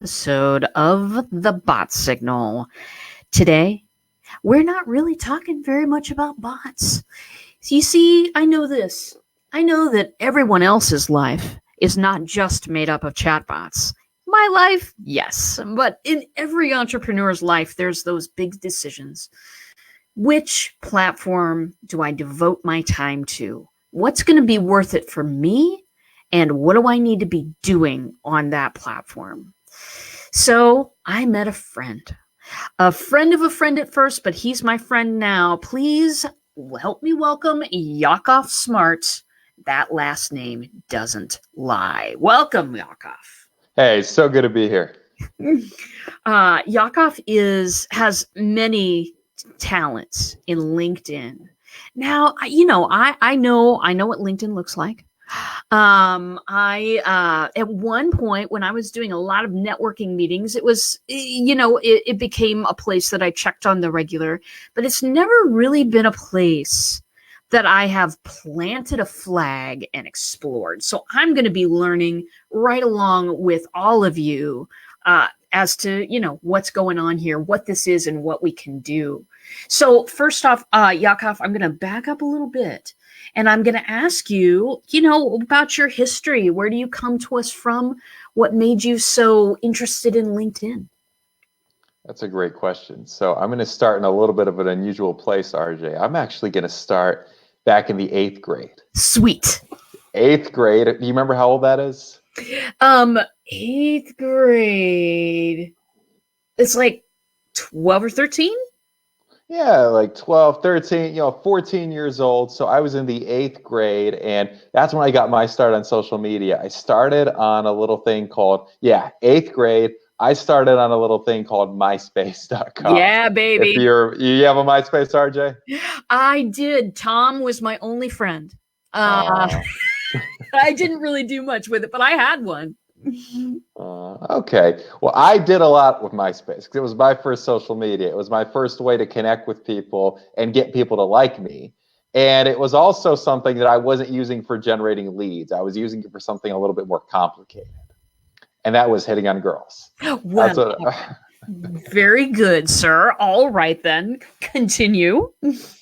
Episode of The Bot Signal. Today, we're not really talking very much about bots. You see, I know this. I know that everyone else's life is not just made up of chatbots. My life, yes, but in every entrepreneur's life, there's those big decisions. Which platform do I devote my time to? What's going to be worth it for me? And what do I need to be doing on that platform? So I met a friend of a friend at first, but he's my friend now. Please help me welcome Yakov Smart. That last name doesn't lie. Welcome, Yakov. Hey, so good to be here. Yakov has many talents in LinkedIn. Now, I know what LinkedIn looks like. I at one point when I was doing a lot of networking meetings, it was, it became a place that I checked on the regular, but it's never really been a place that I have planted a flag and explored. So I'm going to be learning right along with all of you as to, what's going on here, what this is, and what we can do. So first off, Yakov, I'm going to back up a little bit. And I'm going to ask you, about your history. Where do you come to us from? What made you so interested in LinkedIn? That's a great question. So I'm going to start in a little bit of an unusual place, RJ. I'm actually going to start back in the 8th grade. Sweet. 8th grade. Do you remember how old that is? 8th grade. It's like 12 or 13? Yeah, like 12, 13, 14 years old. So I was in the 8th grade, and that's when I got my start on social media. I started on a little thing called, 8th grade. I started on a little thing called MySpace.com. Yeah, baby. You have a MySpace, RJ? I did. Tom was my only friend. I didn't really do much with it, but I had one. Okay. Well, I did a lot with MySpace because it was my first social media. It was my first way to connect with people and get people to like me. And it was also something that I wasn't using for generating leads. I was using it for something a little bit more complicated. And that was hitting on girls. Well, very good, sir. All right, then. Continue.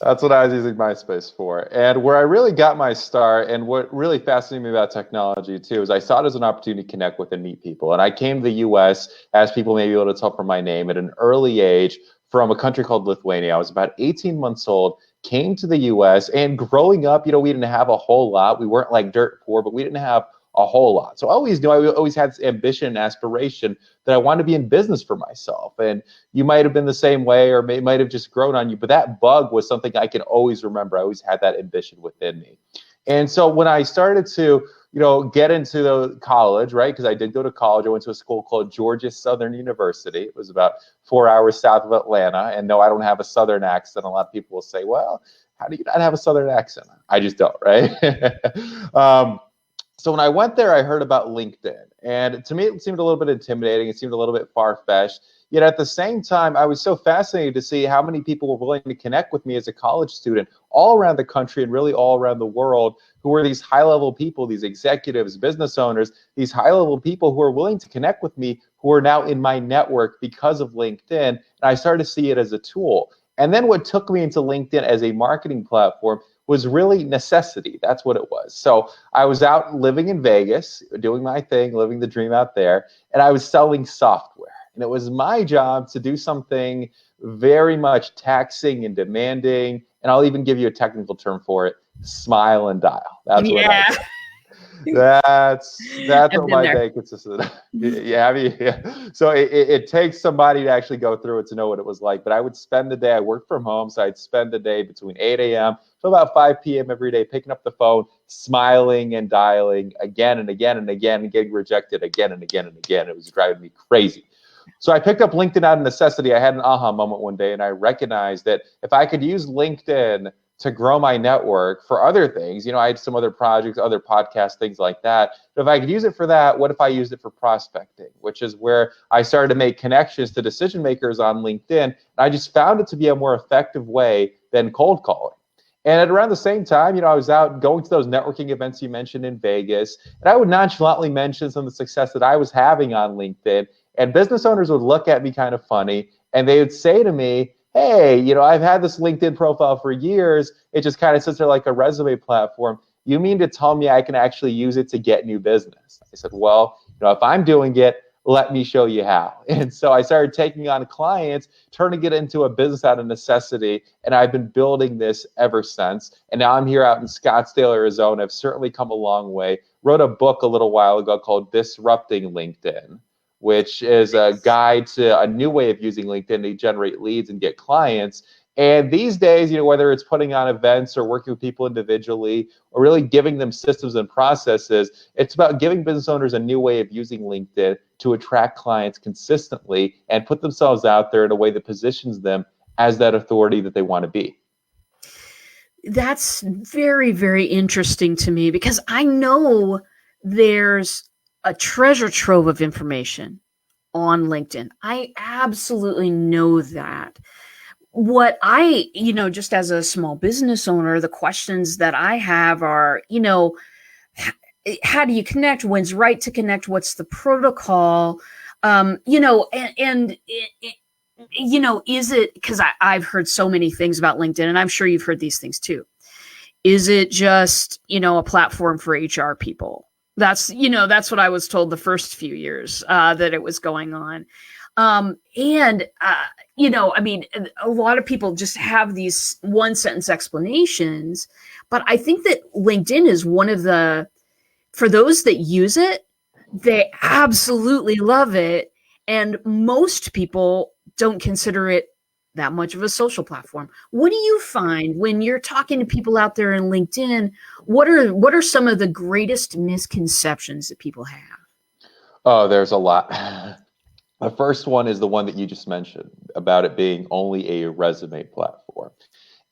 That's what I was using MySpace for. And where I really got my start, and what really fascinated me about technology too, is I saw it as an opportunity to connect with and meet people. And I came to the US, as people may be able to tell from my name, at an early age from a country called Lithuania. I was about 18 months old, came to the US, and growing up, we didn't have a whole lot. We weren't like dirt poor, but we didn't have a whole lot. So I always knew, I always had this ambition and aspiration that I wanted to be in business for myself. And you might have been the same way, or it might have just grown on you, but that bug was something I can always remember. I always had that ambition within me. And so when I started to, get into the college, right? Because I did go to college. I went to a school called Georgia Southern University. It was about 4 hours south of Atlanta. And no, I don't have a Southern accent. A lot of people will say, well, how do you not have a Southern accent? I just don't, right? So when I went there, I heard about LinkedIn. And to me, it seemed a little bit intimidating. It seemed a little bit far-fetched. Yet at the same time, I was so fascinated to see how many people were willing to connect with me as a college student all around the country and really all around the world, who were these high-level people, these executives, business owners, these high-level people who are willing to connect with me, who are now in my network because of LinkedIn. And I started to see it as a tool. And then what took me into LinkedIn as a marketing platform was really necessity. That's what it was. So I was out living in Vegas, doing my thing, living the dream out there, and I was selling software. And it was my job to do something very much taxing and demanding, and I'll even give you a technical term for it, smile and dial. That's what I did. That's what my day consisted of. Yeah. So it takes somebody to actually go through it to know what it was like. But I would spend the day, I worked from home, so I'd spend the day between 8 a.m. to about 5 p.m. every day, picking up the phone, smiling and dialing again and again and again, and getting rejected again and again and again. It was driving me crazy. So I picked up LinkedIn out of necessity. I had an aha moment one day, and I recognized that if I could use LinkedIn to grow my network for other things, I had some other projects, other podcasts, things like that. But if I could use it for that, what if I used it for prospecting, which is where I started to make connections to decision makers on LinkedIn. And I just found it to be a more effective way than cold calling. And at around the same time, I was out going to those networking events you mentioned in Vegas, and I would nonchalantly mention some of the success that I was having on LinkedIn. And business owners would look at me kind of funny, and they would say to me, hey, I've had this LinkedIn profile for years. It just kind of sits there like a resume platform. You mean to tell me I can actually use it to get new business? I said, well, if I'm doing it, let me show you how. And so I started taking on clients, turning it into a business out of necessity. And I've been building this ever since. And now I'm here out in Scottsdale, Arizona. I've certainly come a long way. Wrote a book a little while ago called Disrupting LinkedIn, which is a guide to a new way of using LinkedIn to generate leads and get clients. And these days, whether it's putting on events or working with people individually or really giving them systems and processes, it's about giving business owners a new way of using LinkedIn to attract clients consistently and put themselves out there in a way that positions them as that authority that they want to be. That's very, very interesting to me because I know there's a treasure trove of information on LinkedIn. I absolutely know that. What I, just as a small business owner, the questions that I have are, how do you connect? When's right to connect? What's the protocol? Is it, because I've heard so many things about LinkedIn, and I'm sure you've heard these things too. Is it just, a platform for HR people? That's what I was told the first few years that it was going on. A lot of people just have these one sentence explanations, but I think that LinkedIn is one of for those that use it, they absolutely love it. And most people don't consider it that much of a social platform. What do you find when you're talking to people out there in LinkedIn? What are some of the greatest misconceptions that people have? Oh, there's a lot. The first one is the one that you just mentioned about it being only a resume platform.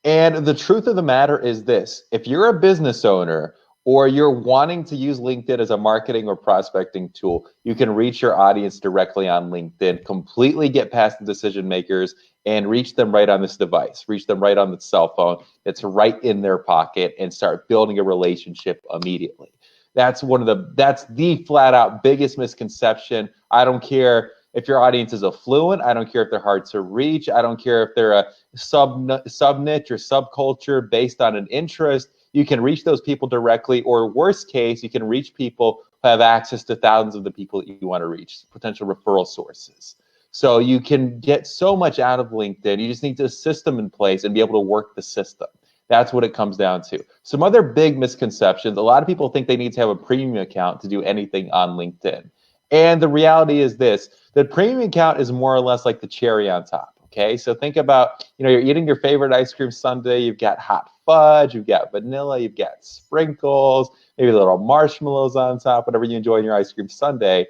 And the truth of the matter is this: if you're a business owner or you're wanting to use LinkedIn as a marketing or prospecting tool, you can reach your audience directly on LinkedIn, completely get past the decision makers and reach them right on this device, reach them right on the cell phone that's right in their pocket, and start building a relationship immediately. That's the flat out biggest misconception. I don't care if your audience is affluent. I don't care if they're hard to reach. I don't care if they're a sub niche or subculture based on an interest. You can reach those people directly, or worst case, you can reach people who have access to thousands of the people that you want to reach, potential referral sources. So you can get so much out of LinkedIn. You just need a system in place and be able to work the system. That's what it comes down to. Some other big misconceptions: a lot of people think they need to have a premium account to do anything on LinkedIn. And the reality is this: the premium account is more or less like the cherry on top. Okay, so think about, you're eating your favorite ice cream sundae. You've got hot fudge, you've got vanilla, you've got sprinkles, maybe little marshmallows on top, whatever you enjoy in your ice cream sundae.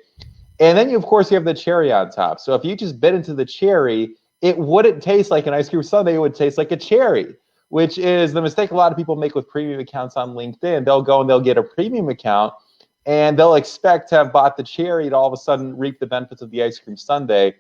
And then, of course, you have the cherry on top. So if you just bit into the cherry, it wouldn't taste like an ice cream sundae. It would taste like a cherry, which is the mistake a lot of people make with premium accounts on LinkedIn. They'll go and they'll get a premium account, and they'll expect to have bought the cherry to all of a sudden reap the benefits of the ice cream sundae,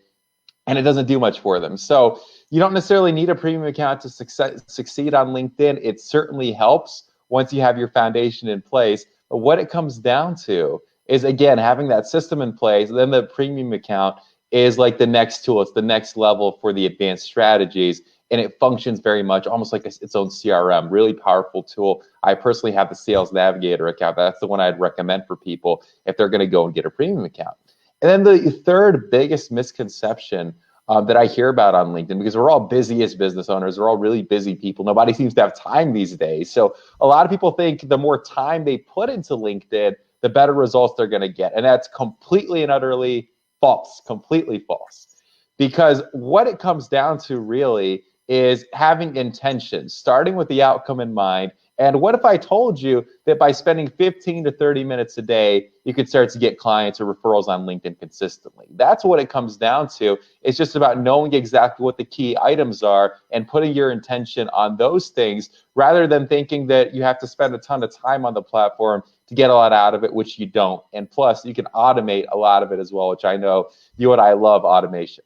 and it doesn't do much for them. So you don't necessarily need a premium account to succeed on LinkedIn. It certainly helps once you have your foundation in place. But what it comes down to is, again, having that system in place. Then the premium account is like the next tool. It's the next level for the advanced strategies. And it functions very much almost like its own CRM, really powerful tool. I personally have the Sales Navigator account. That's the one I'd recommend for people if they're going to go and get a premium account. And then the third biggest misconception that I hear about on LinkedIn, because we're all busy as business owners, we're all really busy people. Nobody seems to have time these days. So a lot of people think the more time they put into LinkedIn, the better results they're going to get. And that's completely and utterly false, completely false. Because what it comes down to really is having intention, starting with the outcome in mind. And what if I told you that by spending 15 to 30 minutes a day, you could start to get clients or referrals on LinkedIn consistently? That's what it comes down to. It's just about knowing exactly what the key items are and putting your intention on those things, rather than thinking that you have to spend a ton of time on the platform to get a lot out of it, which you don't. And plus, you can automate a lot of it as well, which I know you and I love automation.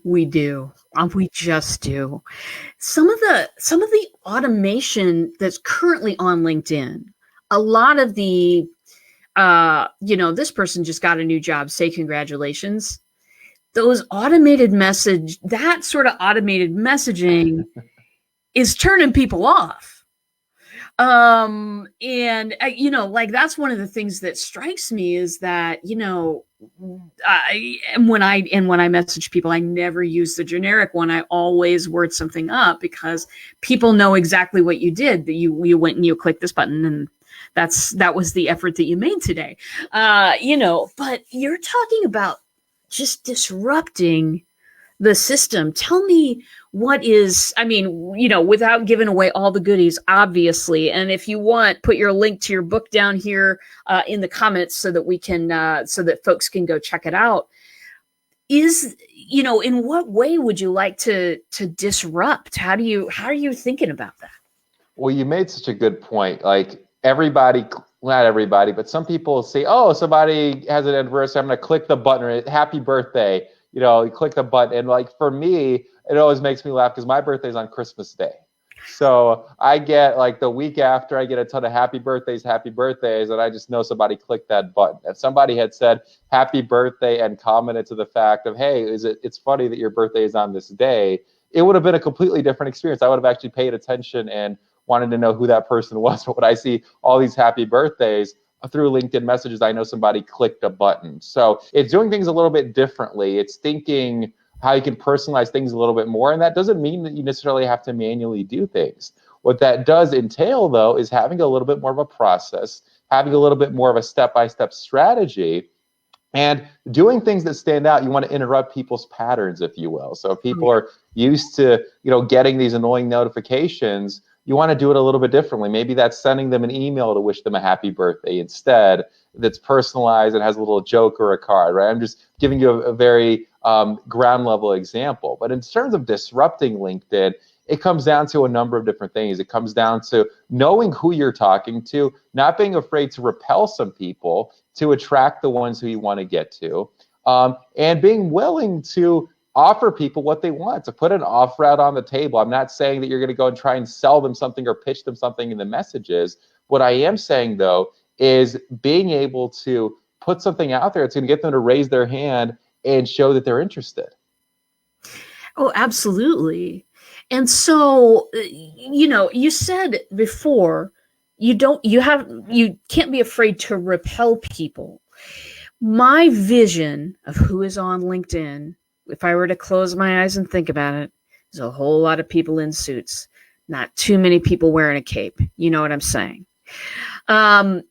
We do. We just do. Some of the automation that's currently on LinkedIn, a lot of the, this person just got a new job, say congratulations. that sort of automated messaging is turning people off. And like that's one of the things that strikes me is that, when I message people, I never use the generic one. I always word something up because people know exactly what you did, that you went and you clicked this button, and that was the effort that you made today. But you're talking about just disrupting the system. Tell me without giving away all the goodies, obviously. And if you want, put your link to your book down here in the comments so that we can, so that folks can go check it out. In what way would you like to disrupt? How are you thinking about that? Well, you made such a good point. Like everybody, not everybody, but some people say, oh, somebody has an anniversary, I'm going to click the button, or happy birthday. You click the button. And like for me, it always makes me laugh because my birthday's on Christmas Day. So I get like the week after, I get a ton of happy birthdays, and I just know somebody clicked that button. If somebody had said happy birthday and commented to the fact of, hey, it's funny that your birthday is on this day, it would have been a completely different experience. I would have actually paid attention and wanted to know who that person was. But when I see all these happy birthdays through LinkedIn messages, I know somebody clicked a button. So it's doing things a little bit differently. It's thinking how you can personalize things a little bit more. And that doesn't mean that you necessarily have to manually do things. What that does entail, though, is having a little bit more of a process, having a little bit more of a step-by-step strategy, and doing things that stand out. You want to interrupt people's patterns, if you will. So if people are used to, getting these annoying notifications, you want to do it a little bit differently. Maybe that's sending them an email to wish them a happy birthday instead, that's personalized and has a little joke or a card, right? I'm just giving you a very ground level example. But in terms of disrupting LinkedIn, it comes down to a number of different things. It comes down to knowing who you're talking to, not being afraid to repel some people to attract the ones who you want to get to, and being willing to offer people what they want, to put an offer out on the table. I'm not saying that you're going to go and try and sell them something or pitch them something in the messages. What I am saying, though, is being able to put something out there that's going to get them to raise their hand and show that they're interested. Oh, absolutely. And so, you said before, you can't be afraid to repel people. My vision of who is on LinkedIn, if I were to close my eyes and think about it, is a whole lot of people in suits, not too many people wearing a cape. You know what I'm saying? What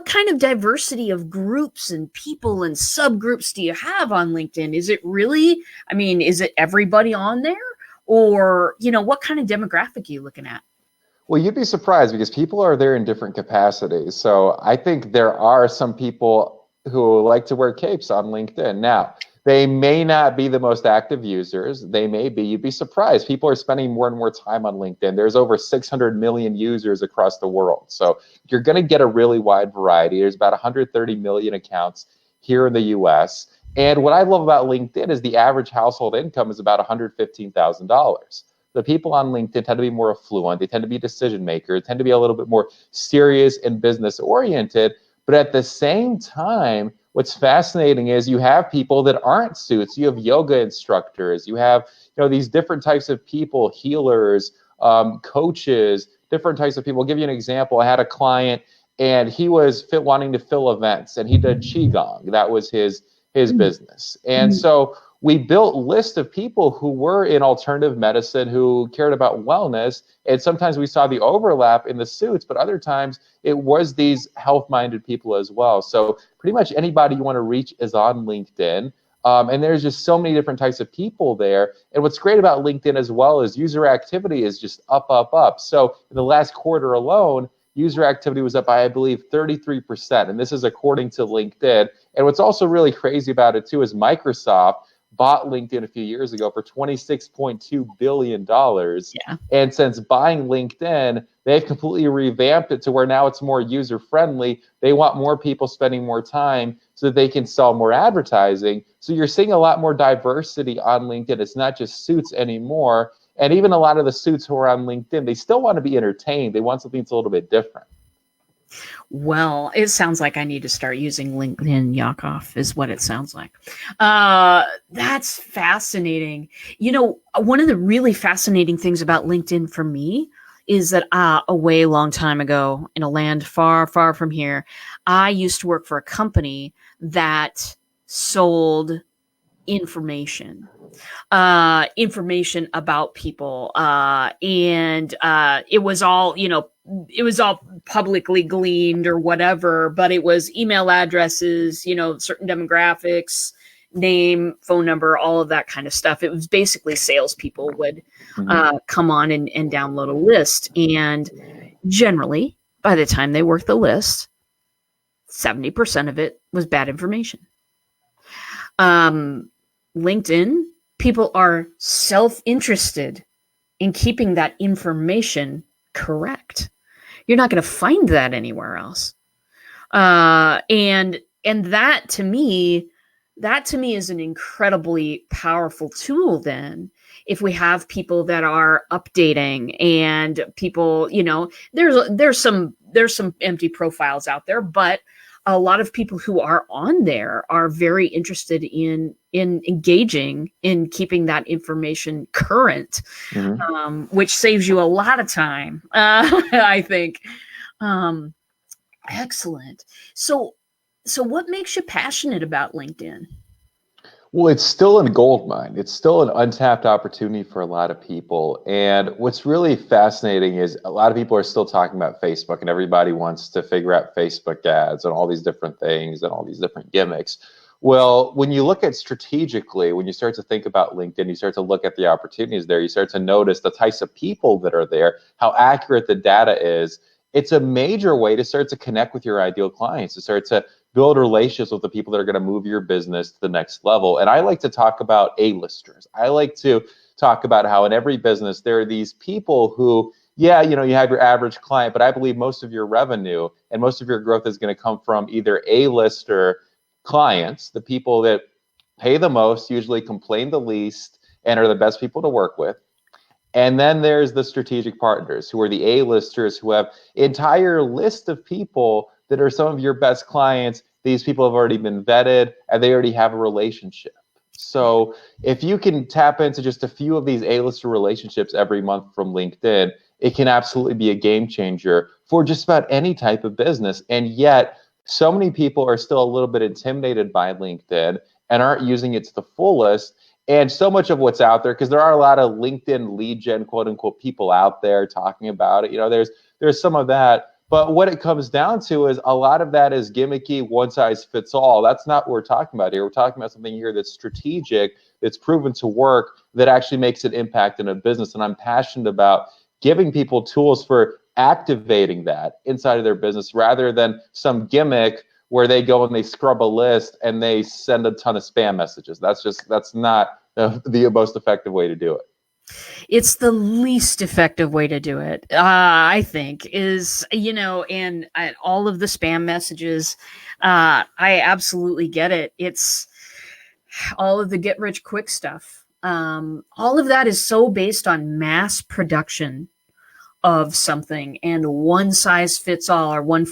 kind of diversity of groups and people and subgroups do you have on LinkedIn? Is it really, is it everybody on there? Or, what kind of demographic are you looking at? Well, you'd be surprised because people are there in different capacities. So I think there are some people who like to wear capes on LinkedIn. Now, they may not be the most active users. They may be. You'd be surprised. People are spending more and more time on LinkedIn. There's over 600 million users across the world. So you're going to get a really wide variety. There's about 130 million accounts here in the US. And what I love about LinkedIn is the average household income is about $115,000. The people on LinkedIn tend to be more affluent. They tend to be decision makers, tend to be a little bit more serious and business oriented. But at the same time, what's fascinating is you have people that aren't suits. You have yoga instructors. You have these different types of people, healers, coaches, different types of people. I'll give you an example. I had a client, and he was wanting to fill events, and he did Qigong. That was his business. And so we built lists of people who were in alternative medicine, who cared about wellness. And sometimes we saw the overlap in the suits, but other times it was these health-minded people as well. So pretty much anybody you want to reach is on LinkedIn. And there's just so many different types of people there. And what's great about LinkedIn as well is user activity is just up, up, up. So in the last quarter alone, user activity was up by, I believe, 33%. And this is according to LinkedIn. And what's also really crazy about it, too, is Microsoft bought LinkedIn a few years ago for $26.2 billion. Yeah. And since buying LinkedIn, they've completely revamped it to where now it's more user-friendly. They want more people spending more time so that they can sell more advertising. So you're seeing a lot more diversity on LinkedIn. It's not just suits anymore. And even a lot of the suits who are on LinkedIn, they still want to be entertained. They want something that's a little bit different. Well, it sounds like I need to start using LinkedIn, Yakov, is what it sounds like. That's fascinating. You know, one of the really fascinating things about LinkedIn for me is that a way long time ago in a land far, far from here, I used to work for a company that sold information information about people. And it was all, it was all publicly gleaned or whatever, but it was email addresses, certain demographics, name, phone number, all of that kind of stuff. It was basically salespeople would come on and download a list. And generally, by the time they worked the list, 70% of it was bad information. LinkedIn, people are self-interested in keeping that information correct. You're not going to find that anywhere else. And that to me is an incredibly powerful tool. Then, if we have people that are updating and people, there's some empty profiles out there, but a lot of people who are on there are very interested in engaging in keeping that information current, which saves you a lot of time. I think. Excellent. So what makes you passionate about LinkedIn? Well, it's still a gold mine. It's still an untapped opportunity for a lot of people. And what's really fascinating is a lot of people are still talking about Facebook, and everybody wants to figure out Facebook ads and all these different things and all these different gimmicks. Well, when you look at strategically, when you start to think about LinkedIn, you start to look at the opportunities there, you start to notice the types of people that are there, how accurate the data is. It's a major way to start to connect with your ideal clients, to start to build relationships with the people that are going to move your business to the next level. And I like to talk about A-listers. I like to talk about how in every business there are these people who, you have your average client, but I believe most of your revenue and most of your growth is going to come from either A-lister clients, the people that pay the most, usually complain the least, and are the best people to work with. And then there's the strategic partners, who are the A-listers, who have entire list of people that are some of your best clients. These people have already been vetted and they already have a relationship. So if you can tap into just a few of these A-lister relationships every month from LinkedIn, it can absolutely be a game changer for just about any type of business. And yet, so many people are still a little bit intimidated by LinkedIn and aren't using it to the fullest. And so much of what's out there, because there are a lot of LinkedIn lead gen, quote unquote, people out there talking about it. There's some of that. But what it comes down to is a lot of that is gimmicky, one size fits all. That's not what we're talking about here. We're talking about something here that's strategic, that's proven to work, that actually makes an impact in a business. And I'm passionate about giving people tools for activating that inside of their business, rather than some gimmick where they go and they scrub a list and they send a ton of spam messages. That's not the most effective way to do it. It's the least effective way to do it, I think, is, and all of the spam messages, I absolutely get it. It's all of the get rich quick stuff. All of that is so based on mass production of something and one size fits all, or one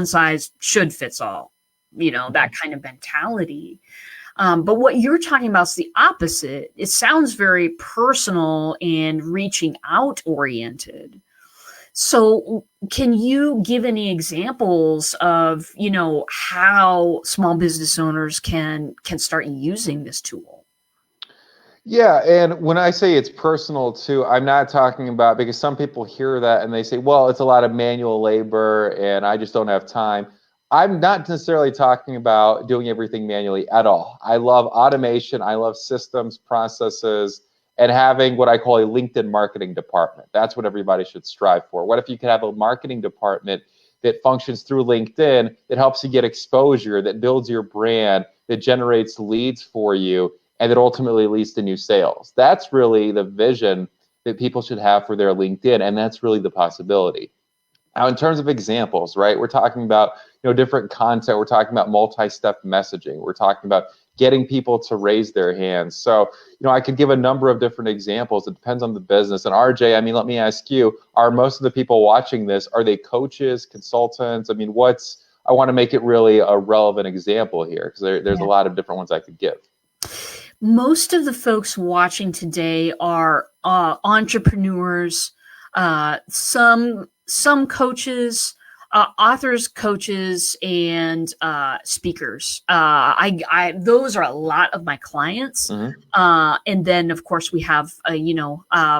size should fits all, that kind of mentality. But what you're talking about is the opposite. It sounds very personal and reaching out oriented. So can you give any examples of, how small business owners can start using this tool? Yeah, and when I say it's personal too, I'm not talking about, because some people hear that and they say, well, it's a lot of manual labor and I just don't have time. I'm not necessarily talking about doing everything manually at all. I love automation. I love systems, processes, and having what I call a LinkedIn marketing department. That's what everybody should strive for. What if you could have a marketing department that functions through LinkedIn, that helps you get exposure, that builds your brand, that generates leads for you, and that ultimately leads to new sales? That's really the vision that people should have for their LinkedIn, and that's really the possibility. Now, in terms of examples, right, we're talking about, different content. We're talking about multi-step messaging. We're talking about getting people to raise their hands. So, I could give a number of different examples. It depends on the business. And RJ, I mean, let me ask you, are most of the people watching this, are they coaches, consultants? I mean, I want to make it really a relevant example here, because there's a lot of different ones I could give. Most of the folks watching today are entrepreneurs, some coaches, authors, coaches, and speakers. Those are a lot of my clients. Mm-hmm. And then, of course, we have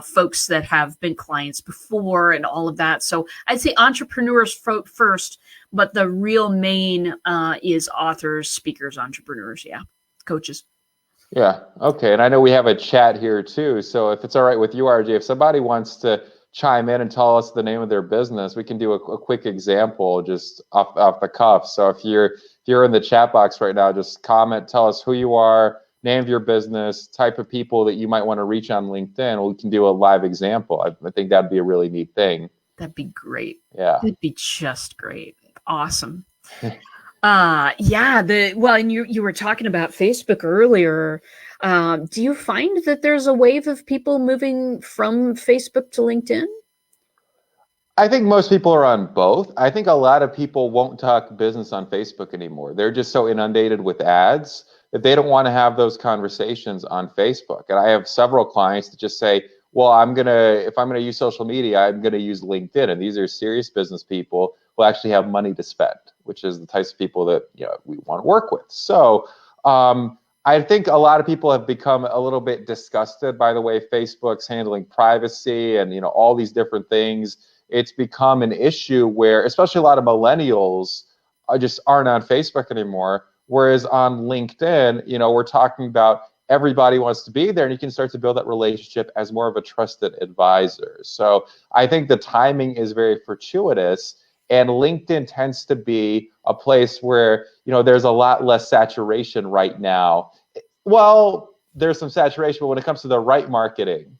folks that have been clients before and all of that. So I'd say entrepreneurs first, but the real main is authors, speakers, entrepreneurs, coaches. Yeah. Okay. And I know we have a chat here too. So if it's all right with you, RJ, if somebody wants to chime in and tell us the name of their business, we can do a quick example just off the cuff. So if you're in the chat box right now, just comment, tell us who you are, name of your business, type of people that you might want to reach on LinkedIn. We can do a live example. I think that'd be a really neat thing. That'd be great. Yeah. It'd be just great. Awesome. And you were talking about Facebook earlier. Do you find that there's a wave of people moving from Facebook to LinkedIn? I think most people are on both. I think a lot of people won't talk business on Facebook anymore. They're just so inundated with ads that they don't want to have those conversations on Facebook. And I have several clients that just say, well, if I'm gonna use social media, I'm gonna use LinkedIn. And these are serious business people who actually have money to spend, which is the types of people that we want to work with. So I think a lot of people have become a little bit disgusted by the way Facebook's handling privacy and all these different things. It's become an issue where, especially a lot of millennials, just aren't on Facebook anymore. Whereas on LinkedIn, we're talking about everybody wants to be there, and you can start to build that relationship as more of a trusted advisor. So I think the timing is very fortuitous, and LinkedIn tends to be a place where there's a lot less saturation right now. Well, there's some saturation, but when it comes to the right marketing,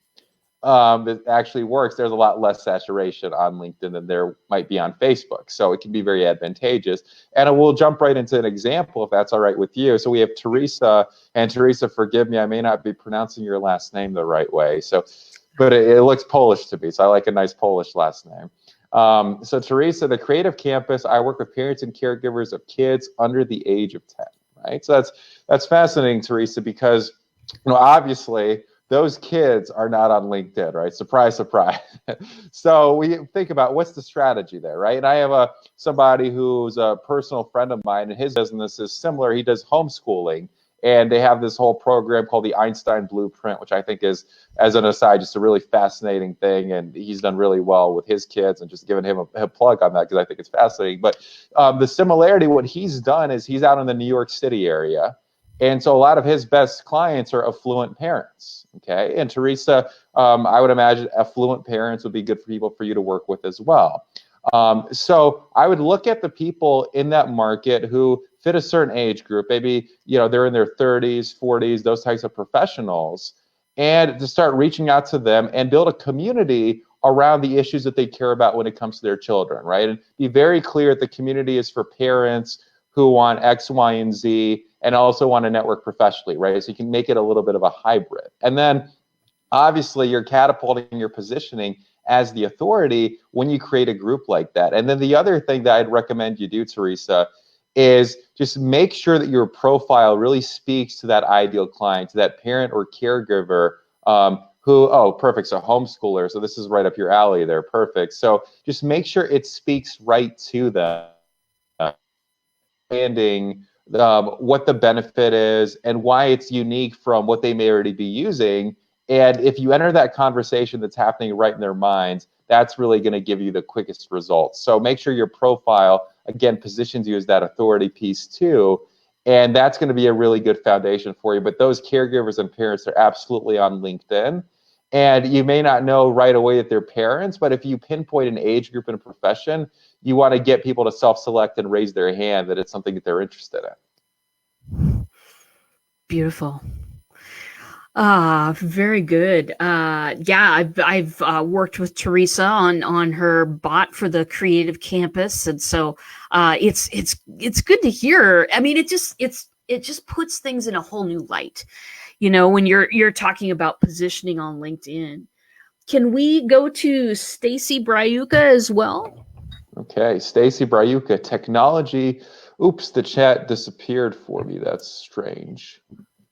that actually works, there's a lot less saturation on LinkedIn than there might be on Facebook. So it can be very advantageous. And we'll jump right into an example, if that's all right with you. So we have Teresa, and Teresa, forgive me, I may not be pronouncing your last name the right way. But it looks Polish to me, so I like a nice Polish last name. So Teresa, the Creative Campus, I work with parents and caregivers of kids under the age of 10, right? So that's fascinating, Teresa, because obviously those kids are not on LinkedIn, right? Surprise, surprise. So we think about what's the strategy there, right? And I have somebody who's a personal friend of mine, and his business is similar. He does homeschooling, and they have this whole program called the Einstein Blueprint, which I think is, as an aside, just a really fascinating thing. And he's done really well with his kids, and just giving him a plug on that because I think it's fascinating. But the similarity, what he's done is he's out in the New York City area. And so a lot of his best clients are affluent parents, okay? And Teresa, I would imagine affluent parents would be good for people for you to work with as well. So I would look at the people in that market who fit a certain age group. Maybe they're in their 30s, 40s, those types of professionals, and to start reaching out to them and build a community around the issues that they care about when it comes to their children, right? And be very clear that the community is for parents who want X, Y, and Z, and also want to network professionally, right? So you can make it a little bit of a hybrid. And then obviously you're catapulting your positioning as the authority when you create a group like that. And then the other thing that I'd recommend you do, Teresa, is just make sure that your profile really speaks to that ideal client, to that parent or caregiver perfect, so homeschooler. So this is right up your alley there, perfect. So just make sure it speaks right to them. Understanding what the benefit is and why it's unique from what they may already be using. And if you enter that conversation that's happening right in their minds, that's really going to give you the quickest results. So make sure your profile, again, positions you as that authority piece too. And that's going to be a really good foundation for you. But those caregivers and parents are absolutely on LinkedIn. And you may not know right away that they're parents, but if you pinpoint an age group and a profession, you want to get people to self-select and raise their hand that it's something that they're interested in. Beautiful. Very good. Yeah, I've worked with Teresa on her bot for the Creative Campus, and so it's good to hear. I mean, it just puts things in a whole new light. You know, when you're talking about positioning on LinkedIn. Can we go to Stacy Bryuka as well? Okay, Stacy Bryuka, technology. Oops, the chat disappeared for me. That's strange.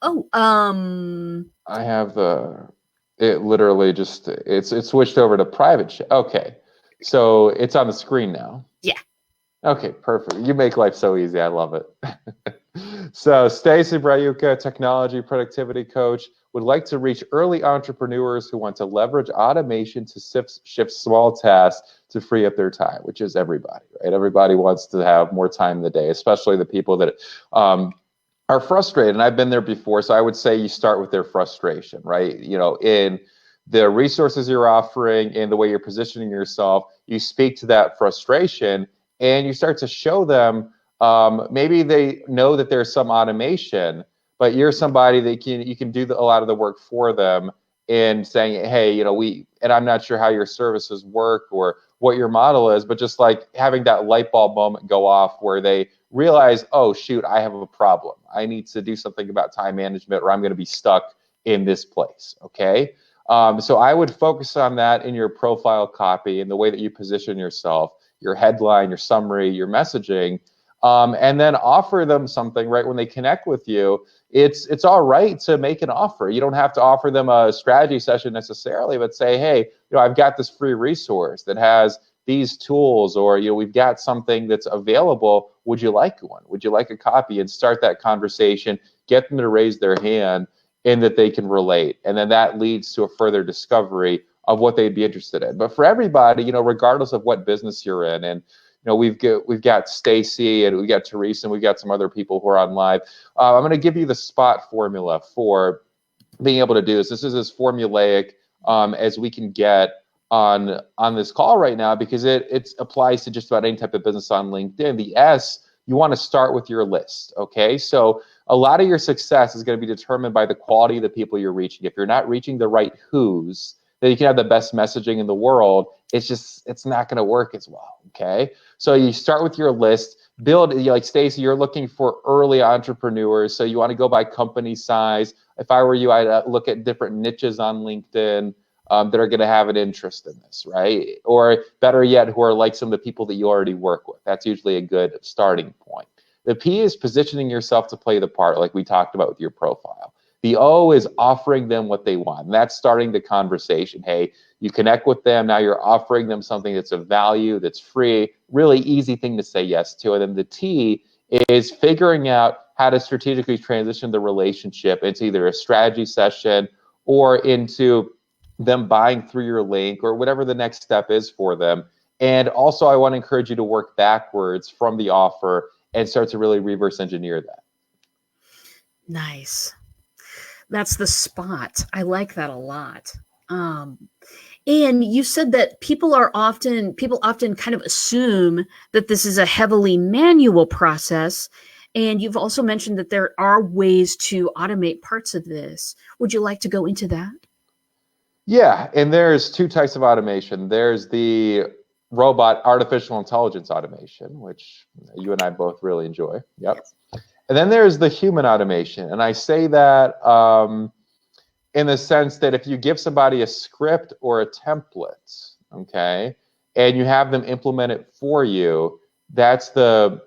Oh, I have it literally just it switched over to private chat. Okay, so it's on the screen now. yeah. Okay, perfect. You make life so easy. I love it. So, Stacy Bryuka, technology productivity coach, would like to reach early entrepreneurs who want to leverage automation to shift small tasks to free up their time, which is everybody, right? Everybody wants to have more time in the day, especially the people that are frustrated. And I've been there before. So I would say you start with their frustration, right? You know, in the resources you're offering, in the way you're positioning yourself, you speak to that frustration and you start to show them maybe they know that there's some automation, but you're somebody that you can do a lot of the work for them in saying, hey, you know, and I'm not sure how your services work or what your model is, but just like having that light bulb moment go off where they realize, oh, shoot, I have a problem. I need to do something about time management or I'm going to be stuck in this place. Okay. So I would focus on that in your profile copy and the way that you position yourself, your headline, your summary, your messaging, and then offer them something right when they connect with you. It's all right to make an offer. You don't have to offer them a strategy session necessarily, but say, hey, you know, I've got this free resource that has these tools, or you know, we've got something that's available. Would you like one? Would you like a copy? And start that conversation. Get them to raise their hand, and that they can relate, and then that leads to a further discovery of what they'd be interested in. But for everybody, you know, regardless of what business you're in, and you know, we've got Stacy and we've got Teresa and we've got some other people who are on live. I'm going to give you the spot formula for being able to do this. This is as formulaic as we can get on this call right now, because it applies to just about any type of business on LinkedIn. The S, you want to start with your list. Okay, so a lot of your success is going to be determined by the quality of the people you're reaching. If you're not reaching the right who's, then you can have the best messaging in the world. It's not going to work as well. Okay, so you start with your list. Build, like Stacy, you're looking for early entrepreneurs, so you want to go by company size. If I were you, I'd look at different niches on LinkedIn that are going to have an interest in this, right? Or better yet, who are like some of the people that you already work with. That's usually a good starting point. The P is positioning yourself to play the part, like we talked about with your profile. The O is offering them what they want. And that's starting the conversation. Hey, you connect with them. Now you're offering them something that's of value, that's free, really easy thing to say yes to. And then the T is figuring out how to strategically transition the relationship into either a strategy session or into them buying through your link or whatever the next step is for them. And also, I want to encourage you to work backwards from the offer and start to really reverse engineer that. Nice. That's the spot. I like that a lot. Um, and you said that people often kind of assume that this is a heavily manual process. And you've also mentioned that there are ways to automate parts of this. Would you like to go into that? Yeah, and there's two types of automation. There's the robot artificial intelligence automation, which you and I both really enjoy. Yep. Yes. And then there's the human automation. And I say that in the sense that if you give somebody a script or a template, okay, and you have them implement it for you, that's the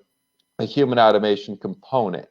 human automation component.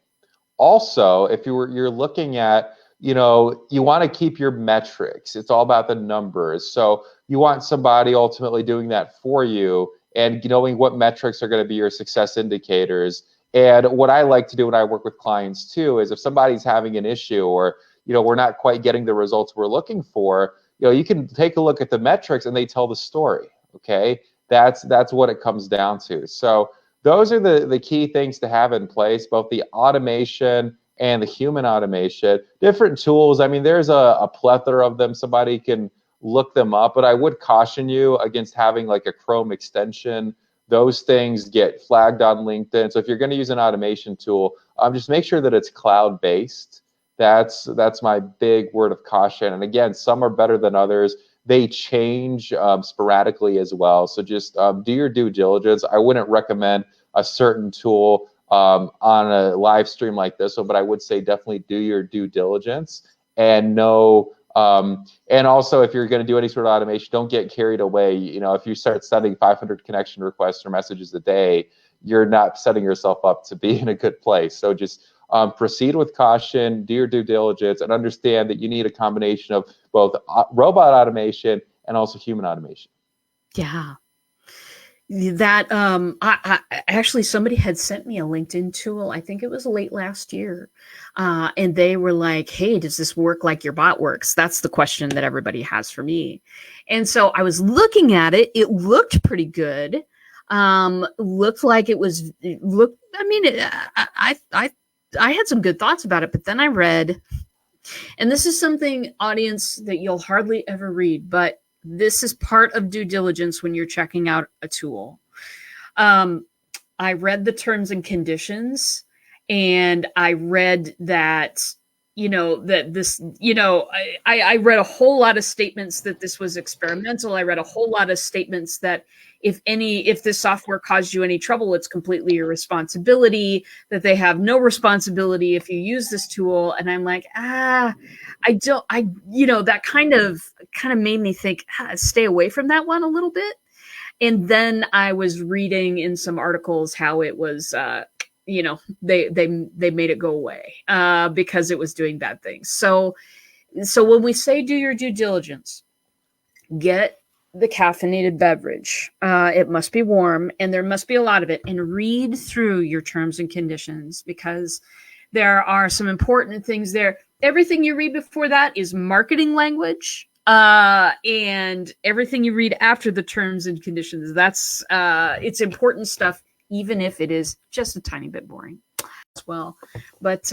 Also, if you're looking at, you know, you want to keep your metrics. It's all about the numbers. So you want somebody ultimately doing that for you and knowing what metrics are going to be your success indicators. And what I like to do when I work with clients too is if somebody's having an issue or, you know, we're not quite getting the results we're looking for, you know, you can take a look at the metrics and they tell the story. Okay. That's what it comes down to. So those are the key things to have in place, both the automation and the human automation. Different tools, I mean, there's a plethora of them. Somebody can look them up, but I would caution you against having like a Chrome extension. Those things get flagged on LinkedIn. So if you're going to use an automation tool, just make sure that it's cloud-based That's my big word of caution. And again, some are better than others. They change sporadically as well. So just do your due diligence. I wouldn't recommend a certain tool on a live stream like this, but I would say definitely do your due diligence and know. And also, if you're going to do any sort of automation, don't get carried away. You know, if you start sending 500 connection requests or messages a day, you're not setting yourself up to be in a good place. So just proceed with caution, do your due diligence, and understand that you need a combination of both robot automation and also human automation. Yeah. That I actually, somebody had sent me a LinkedIn tool. I think it was late last year, and they were like, "Hey, does this work like your bot works?" That's the question that everybody has for me. And so I was looking at it. It looked pretty good. Looked like it was. Look, I mean, I had some good thoughts about it, but then I read, and this is something, audience, that you'll hardly ever read, but this is part of due diligence when you're checking out a tool. I read the terms and conditions, and I read that, that this, I read a whole lot of statements that this was experimental. I read a whole lot of statements that if this software caused you any trouble, it's completely your responsibility, that they have no responsibility if you use this tool. And I'm like, that kind of made me think, stay away from that one a little bit. And then I was reading in some articles how it was, they made it go away because it was doing bad things. So when we say do your due diligence, get the caffeinated beverage. It must be warm, and there must be a lot of it. And read through your terms and conditions, because there are some important things there. Everything you read before that is marketing language, and everything you read after the terms and conditions, that's it's important stuff, even if it is just a tiny bit boring as well. But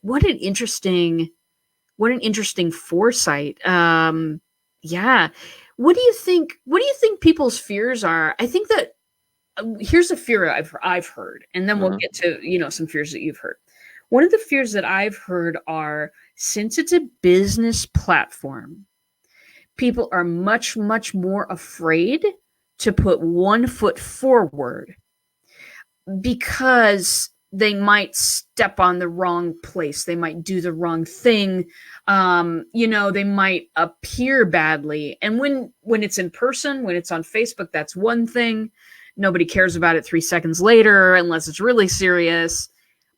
what an interesting foresight. Yeah. What do you think people's fears are? I think that here's a fear I've heard, and then we'll get to, some fears that you've heard. One of the fears that I've heard are, since it's a business platform, people are much, much more afraid to put one foot forward because they might step on the wrong place. They might do the wrong thing. They might appear badly. And when it's in person, when it's on Facebook, that's one thing. Nobody cares about it 3 seconds later, unless it's really serious.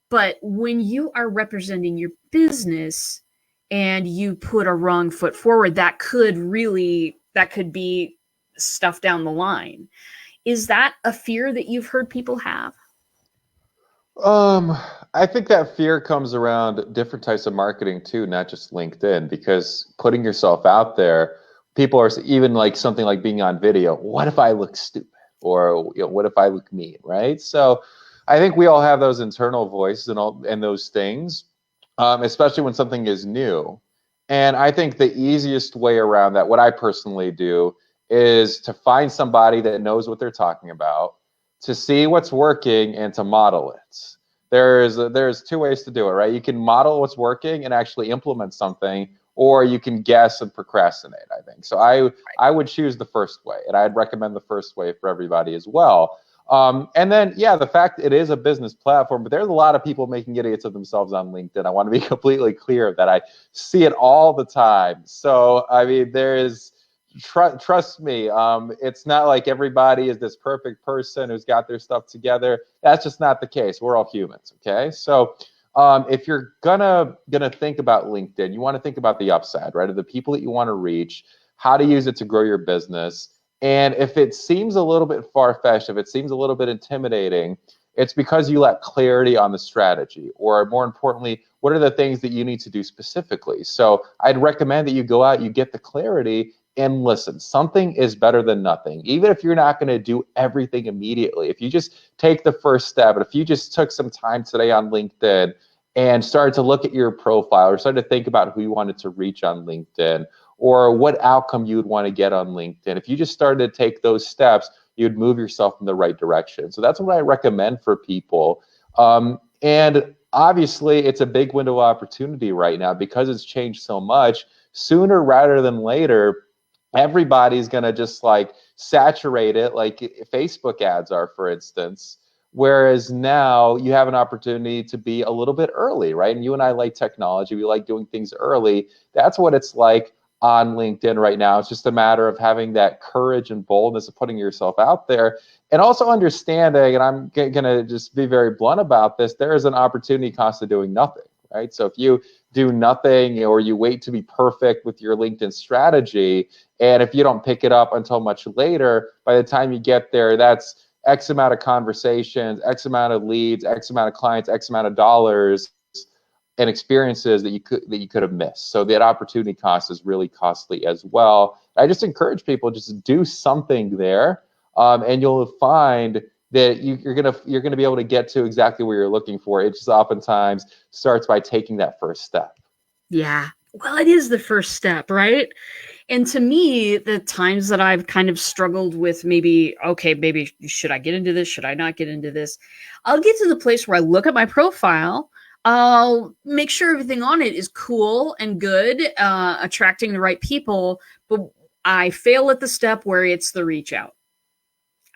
But when you are representing your business and you put a wrong foot forward, that could be stuff down the line. Is that a fear that you've heard people have? I think that fear comes around different types of marketing too, not just LinkedIn, because putting yourself out there, people are even like something like being on video. What if I look stupid? Or what if I look mean, right? So I think we all have those internal voices and those things, especially when something is new. And I think the easiest way around that, what I personally do, is to find somebody that knows what they're talking about, to see what's working, and to model it. There's two ways to do it, right? You can model what's working and actually implement something, or you can guess and procrastinate, I think. So I would choose the first way, and I'd recommend the first way for everybody as well. And then, the fact it is a business platform, but there's a lot of people making idiots of themselves on LinkedIn. I want to be completely clear that I see it all the time. So, I mean, there is... Trust me, it's not like everybody is this perfect person who's got their stuff together. That's just not the case. We're all humans, okay? So if you're gonna think about LinkedIn, you want to think about the upside, right? Of the people that you want to reach, how to use it to grow your business. And if it seems a little bit far-fetched, if it seems a little bit intimidating, it's because you lack clarity on the strategy, or more importantly, what are the things that you need to do specifically? So I'd recommend that you go out, you get the clarity, and listen. Something is better than nothing. Even if you're not going to do everything immediately, if you just take the first step, and if you just took some time today on LinkedIn and started to look at your profile, or started to think about who you wanted to reach on LinkedIn, or what outcome you would want to get on LinkedIn, if you just started to take those steps, you'd move yourself in the right direction. So that's what I recommend for people. And obviously it's a big window of opportunity right now because it's changed so much. Sooner rather than later, everybody's going to just like saturate it like Facebook ads are, for instance. Whereas now you have an opportunity to be a little bit early, right? And you and I like technology. We like doing things early. That's what it's like on LinkedIn right now. It's just a matter of having that courage and boldness of putting yourself out there, and also understanding, and I'm going to just be very blunt about this, there is an opportunity cost of doing nothing, right? So if you do nothing or you wait to be perfect with your LinkedIn strategy, and if you don't pick it up until much later, by the time you get there, that's X amount of conversations, X amount of leads, X amount of clients, X amount of dollars and experiences that you could have missed. So that opportunity cost is really costly as well. I just encourage people just do something there, and you'll find that you're gonna be able to get to exactly where you're looking for. It just oftentimes starts by taking that first step. Yeah. Well, it is the first step, right? And to me, the times that I've kind of struggled with maybe, okay, maybe should I get into this? Should I not get into this? I'll get to the place where I look at my profile. I'll make sure everything on it is cool and good, attracting the right people. But I fail at the step where it's the reach out.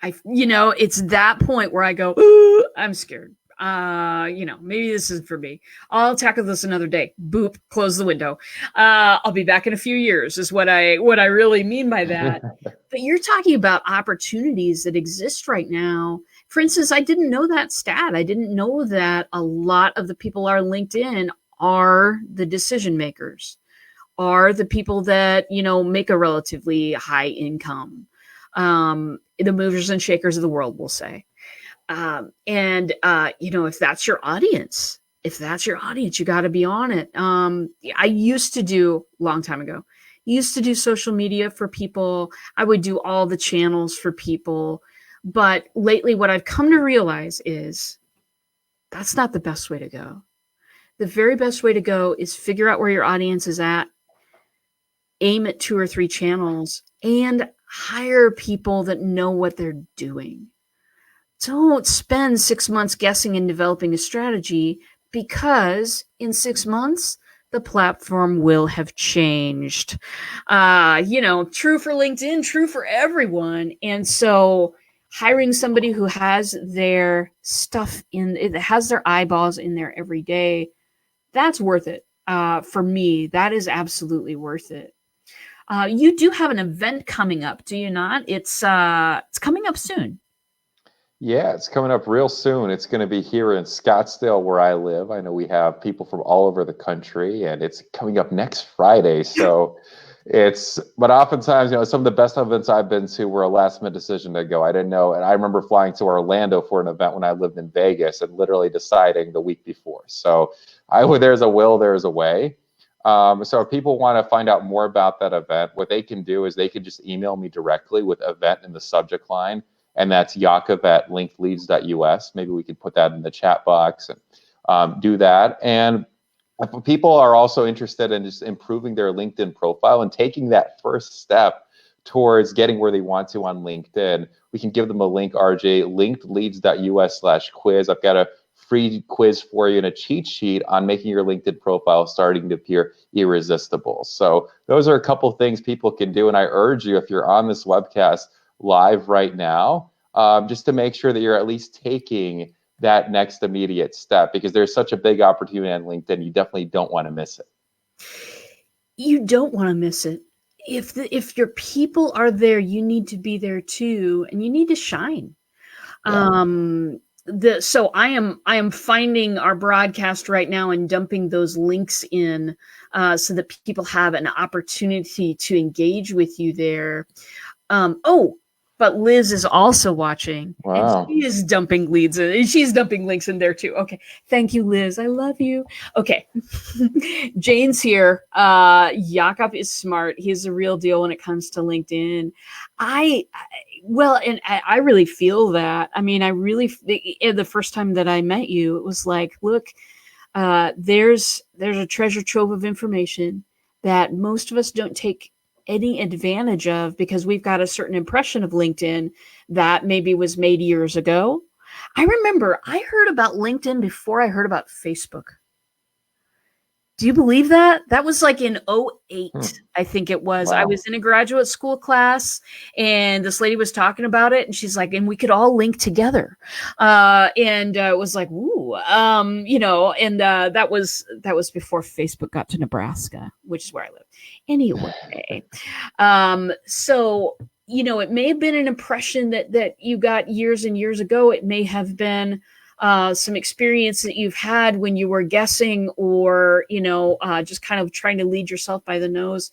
It's that point where I go, ooh, I'm scared. Maybe this isn't for me. I'll tackle this another day. Boop, close the window. I'll be back in a few years is what I really mean by that. But you're talking about opportunities that exist right now. For instance, I didn't know that stat. I didn't know that a lot of the people on LinkedIn are the decision makers, are the people that, make a relatively high income. The movers and shakers of the world, we'll say. If that's your audience, you got to be on it. I used to do, long time ago, social media for people. I would do all the channels for people. But lately, what I've come to realize is that's not the best way to go. The very best way to go is figure out where your audience is at, aim at 2 or 3 channels, and hire people that know what they're doing. Don't spend 6 months guessing and developing a strategy, because in 6 months, the platform will have changed. True for LinkedIn, true for everyone. And so hiring somebody who has their stuff has their eyeballs in there every day, that's worth it. For me, that is absolutely worth it. You do have an event coming up, do you not? It's coming up soon. Yeah, it's coming up real soon. It's going to be here in Scottsdale, where I live. I know we have people from all over the country, and it's coming up next Friday. So but oftentimes, some of the best events I've been to were a last minute decision to go. I didn't know. And I remember flying to Orlando for an event when I lived in Vegas and literally deciding the week before. So there's a will, there's a way. So if people want to find out more about that event, what they can do is they can just email me directly with event in the subject line. And that's Yakov@linkleads.us. Maybe we can put that in the chat box and do that. And if people are also interested in just improving their LinkedIn profile and taking that first step towards getting where they want to on LinkedIn, we can give them a link, RJ, linkedleads.us/quiz. I've got a free quiz for you and a cheat sheet on making your LinkedIn profile starting to appear irresistible. So those are a couple things people can do. And I urge you, if you're on this webcast live right now, just to make sure that you're at least taking that next immediate step, because there's such a big opportunity on LinkedIn. You definitely don't want to miss it. You don't want to miss it. If your people are there, you need to be there too, and you need to shine. Yeah. So I am finding our broadcast right now and dumping those links in so that people have an opportunity to engage with you there. But Liz is also watching. Wow. And she is dumping leads and she's dumping links in there too. Okay. Thank you, Liz. I love you. Okay. Jane's here. Yakov is smart. He's the real deal when it comes to LinkedIn. I really feel that. I mean, the first time that I met you, it was like, look, there's a treasure trove of information that most of us don't take any advantage of, because we've got a certain impression of LinkedIn that maybe was made years ago. I remember I heard about LinkedIn before I heard about Facebook. Do you believe that? That was like in '08, I think it was. I Wow. was in a graduate school class and this lady was talking about it and she's like, and we could all link together. And it was like, ooh, and that was before Facebook got to Nebraska, which is where I live. Anyway, so it may have been an impression that you got years and years ago. It may have been some experience that you've had when you were guessing or, just kind of trying to lead yourself by the nose.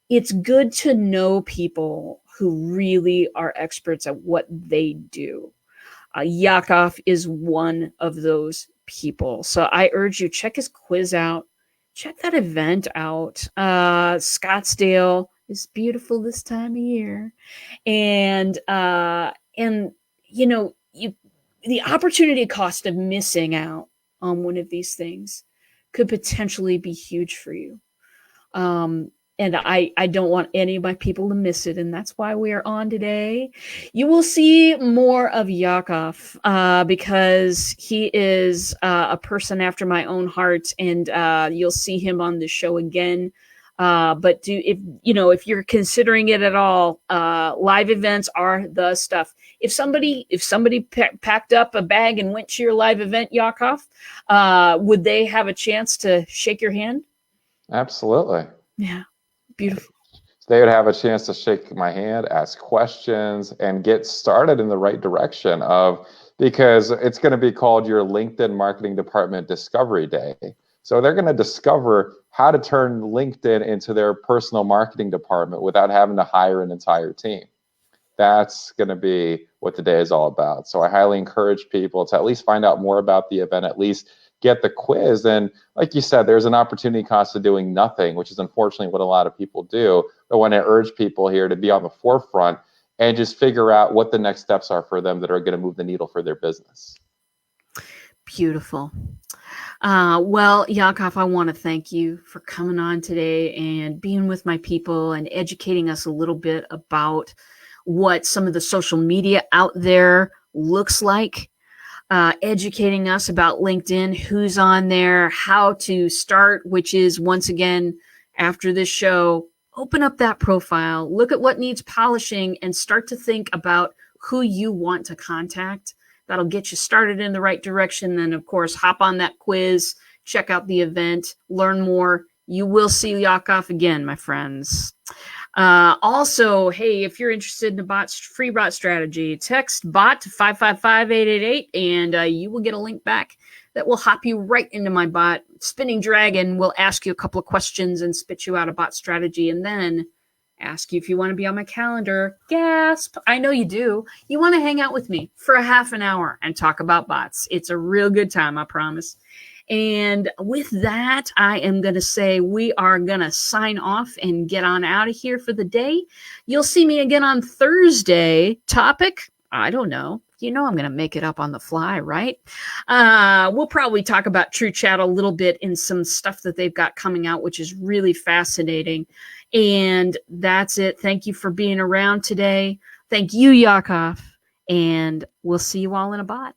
It's good to know people who really are experts at what they do. Yakov is one of those people. So I urge you, check his quiz out. Check that event out. Scottsdale is beautiful this time of year. And the opportunity cost of missing out on one of these things could potentially be huge for you. And I don't want any of my people to miss it. And that's why we are on today. You will see more of Yakov because he is a person after my own heart. And you'll see him on the show again. But if you're considering it at all, live events are the stuff. If somebody packed up a bag and went to your live event, Yakov, would they have a chance to shake your hand? Absolutely. Yeah. Beautiful. They would have a chance to shake my hand, ask questions, and get started in the right direction because it's going to be called your LinkedIn Marketing Department Discovery Day. So they're going to discover how to turn LinkedIn into their personal marketing department without having to hire an entire team. That's going to be what the day is all about. So I highly encourage people to at least find out more about the event, at least get the quiz. And like you said, there's an opportunity cost of doing nothing, which is unfortunately what a lot of people do. But when I urge people here to be on the forefront and just figure out what the next steps are for them that are going to move the needle for their business. Beautiful. Well, Yakov, I want to thank you for coming on today and being with my people and educating us a little bit about what some of the social media out there looks like, educating us about LinkedIn, who's on there, how to start, which is, once again, after this show, open up that profile, look at what needs polishing, and start to think about who you want to contact. That'll get you started in the right direction. Then, of course, hop on that quiz, check out the event, learn more. You will see Yakov again, my friends. Also, hey, if you're interested in a free bot strategy, text bot to 555-888 and you will get a link back that will hop you right into my bot. Spinning Dragon will ask you a couple of questions and spit you out a bot strategy and then ask you if you want to be on my calendar. Gasp. I know you do. You want to hang out with me for a half an hour and talk about bots. It's a real good time, I promise. And with that, I am going to say we are going to sign off and get on out of here for the day. You'll see me again on Thursday. Topic? I don't know. I'm going to make it up on the fly, right? We'll probably talk about TrueChat a little bit in some stuff that they've got coming out, which is really fascinating. And that's it. Thank you for being around today. Thank you, Yakov. And we'll see you all in a bot.